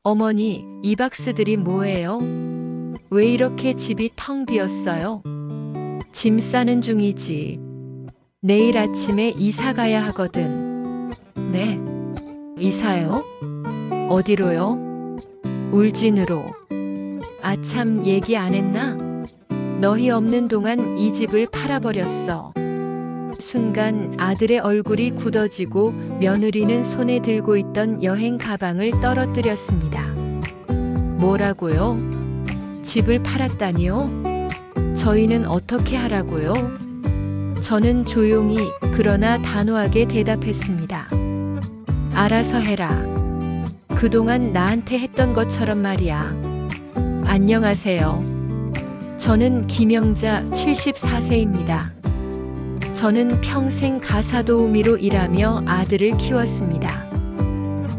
어머니, 이 박스들이 뭐예요? 왜 이렇게 집이 텅 비었어요? 짐 싸는 중이지. 내일 아침에 이사 가야 하거든. 네? 이사요? 어디로요? 울진으로. 아참, 얘기 안 했나? 너희 없는 동안 이 집을 팔아버렸어. 순간 아들의 얼굴이 굳어지고 며느리는 손에 들고 있던 여행 가방을 떨어뜨렸습니다. 뭐라고요? 집을 팔았다니요? 저희는 어떻게 하라고요? 저는 조용히 그러나 단호하게 대답했습니다. 알아서 해라. 그동안 나한테 했던 것처럼 말이야. 안녕하세요. 저는 김영자 74세입니다. 저는 평생 가사도우미로 일하며 아들을 키웠습니다.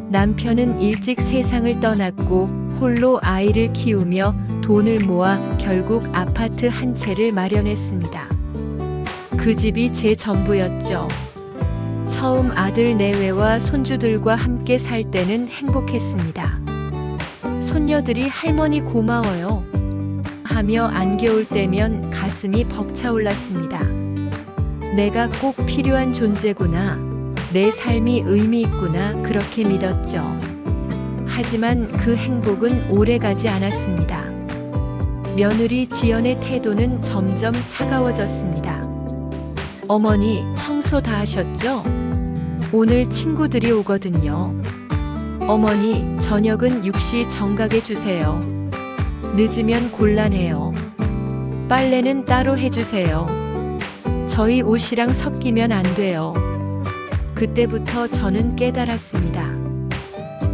남편은 일찍 세상을 떠났고 홀로 아이를 키우며 돈을 모아 결국 아파트 한 채를 마련했습니다. 그 집이 제 전부였죠. 처음 아들 내외와 손주들과 함께 살 때는 행복했습니다. 손녀들이 할머니 고마워요 하며 안겨올 때면 가슴이 벅차올랐습니다. 내가 꼭 필요한 존재구나. 내 삶이 의미 있구나. 그렇게 믿었죠. 하지만 그 행복은 오래가지 않았습니다. 며느리 지연의 태도는 점점 차가워졌습니다. 어머니, 청소 다 하셨죠? 오늘 친구들이 오거든요. 어머니, 저녁은 6시 정각에 주세요. 늦으면 곤란해요. 빨래는 따로 해주세요. 저희 옷이랑 섞이면 안 돼요. 그때부터 저는 깨달았습니다.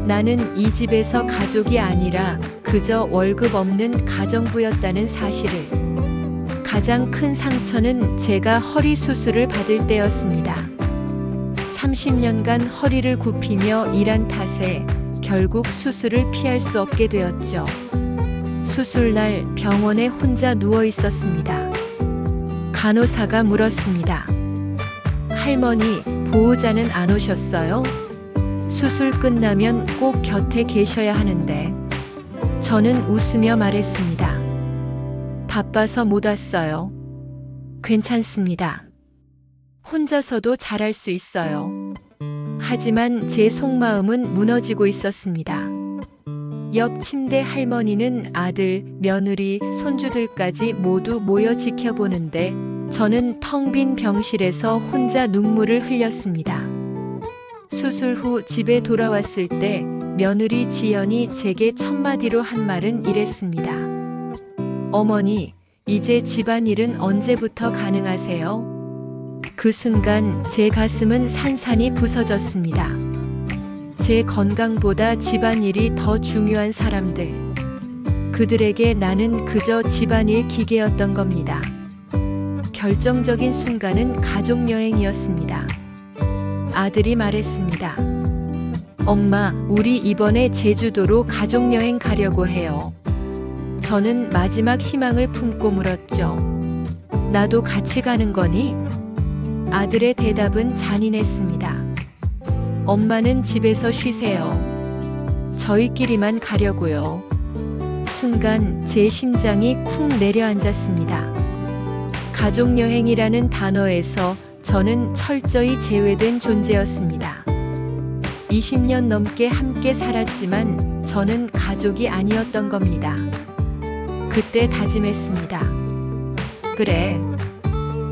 나는 이 집에서 가족이 아니라 그저 월급 없는 가정부였다는 사실을. 가장 큰 상처는 제가 허리 수술을 받을 때였습니다. 30년간 허리를 굽히며 일한 탓에 결국 수술을 피할 수 없게 되었죠. 수술날 병원에 혼자 누워 있었습니다. 간호사가 물었습니다. 할머니, 보호자는 안 오셨어요? 수술 끝나면 꼭 곁에 계셔야 하는데. 저는 웃으며 말했습니다. 바빠서 못 왔어요. 괜찮습니다. 혼자서도 잘할 수 있어요. 하지만 제 속마음은 무너지고 있었습니다. 옆 침대 할머니는 아들, 며느리, 손주들까지 모두 모여 지켜보는데 저는 텅 빈 병실에서 혼자 눈물을 흘렸습니다. 수술 후 집에 돌아왔을 때 며느리 지연이 제게 첫마디로 한 말은 이랬습니다. 어머니, 이제 집안일은 언제부터 가능하세요? 그 순간 제 가슴은 산산이 부서졌습니다. 제 건강보다 집안일이 더 중요한 사람들. 그들에게 나는 그저 집안일 기계였던 겁니다. 결정적인 순간은 가족여행이었습니다. 아들이 말했습니다. 엄마, 우리 이번에 제주도로 가족여행 가려고 해요. 저는 마지막 희망을 품고 물었죠. 나도 같이 가는 거니? 아들의 대답은 잔인했습니다. 엄마는 집에서 쉬세요. 저희끼리만 가려고요. 순간 제 심장이 쿵 내려앉았습니다. 가족여행이라는 단어에서 저는 철저히 제외된 존재였습니다. 20년 넘게 함께 살았지만 저는 가족이 아니었던 겁니다. 그때 다짐했습니다. 그래,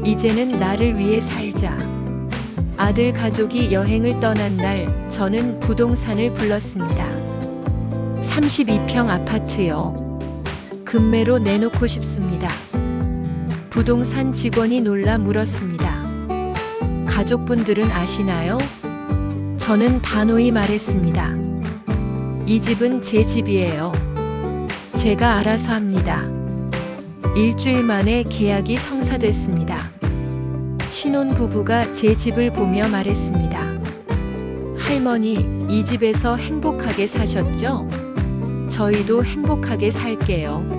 이제는 나를 위해 살자. 아들 가족이 여행을 떠난 날 저는 부동산을 불렀습니다. 32평 아파트요. 금매로 내놓고 싶습니다. 부동산 직원이 놀라 물었습니다. 가족분들은 아시나요? 저는 단호히 말했습니다. 이 집은 제 집이에요. 제가 알아서 합니다. 일주일 만에 계약이 성사됐습니다. 신혼부부가 제 집을 보며 말했습니다. 할머니, 이 집에서 행복하게 사셨죠? 저희도 행복하게 살게요.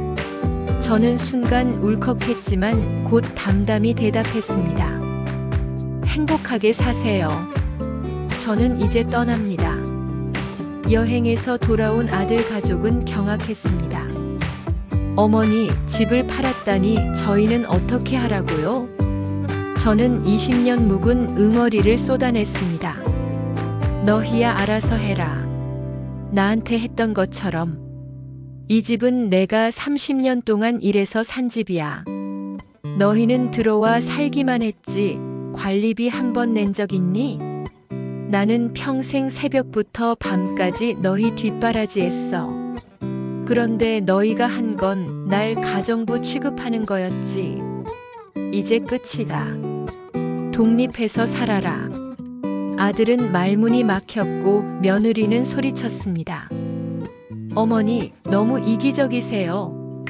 저는 순간 울컥했지만 곧 담담히 대답했습니다. 행복하게 사세요. 저는 이제 떠납니다. 여행에서 돌아온 아들 가족은 경악했습니다. 어머니, 집을 팔았다니 저희는 어떻게 하라고요? 저는 20년 묵은 응어리를 쏟아냈습니다. 너희야 알아서 해라. 나한테 했던 것처럼. 이 집은 내가 30년 동안 일해서 산 집이야. 너희는 들어와 살기만 했지 관리비 한 번 낸 적 있니? 나는 평생 새벽부터 밤까지 너희 뒷바라지했어. 그런데 너희가 한 건 날 가정부 취급하는 거였지. 이제 끝이다. 독립해서 살아라. 아들은 말문이 막혔고 며느리는 소리쳤습니다. 어머니, 너무 이기적이세요.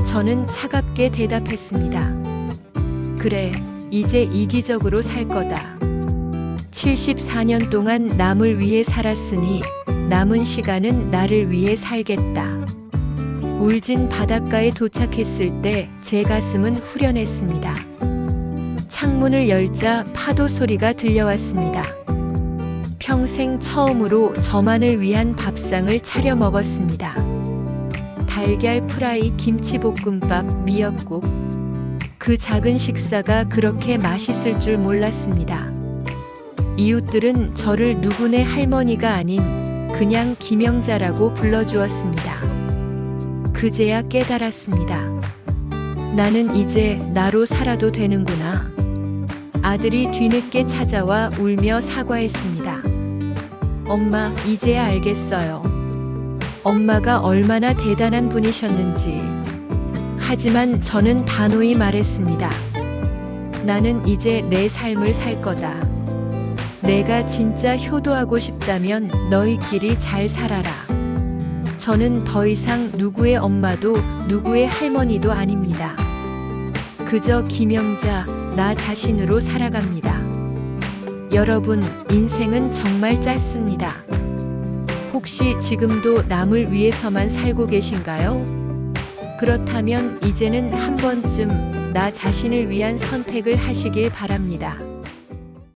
저는 차갑게 대답했습니다. 그래, 이제 이기적으로 살 거다. 74년 동안 남을 위해 살았으니 남은 시간은 나를 위해 살겠다. 울진 바닷가에 도착했을 때 제 가슴은 후련했습니다. 창문을 열자 파도 소리가 들려왔습니다. 평생 처음으로 저만을 위한 밥상을 차려 먹었습니다. 달걀 프라이, 김치볶음밥, 미역국. 그 작은 식사가 그렇게 맛있을 줄 몰랐습니다. 이웃들은 저를 누구네 할머니가 아닌 그냥 김영자라고 불러주었습니다. 그제야 깨달았습니다. 나는 이제 나로 살아도 되는구나. 아들이 뒤늦게 찾아와 울며 사과했습니다. 엄마, 이제야 알겠어요. 엄마가 얼마나 대단한 분이셨는지. 하지만 저는 단호히 말했습니다. 나는 이제 내 삶을 살 거다. 내가 진짜 효도하고 싶다면 너희끼리 잘 살아라. 저는 더 이상 누구의 엄마도 누구의 할머니도 아닙니다. 그저 김영자, 나 자신으로 살아갑니다. 여러분, 인생은 정말 짧습니다. 혹시 지금도 남을 위해서만 살고 계신가요? 그렇다면 이제는 한 번쯤 나 자신을 위한 선택을 하시길 바랍니다.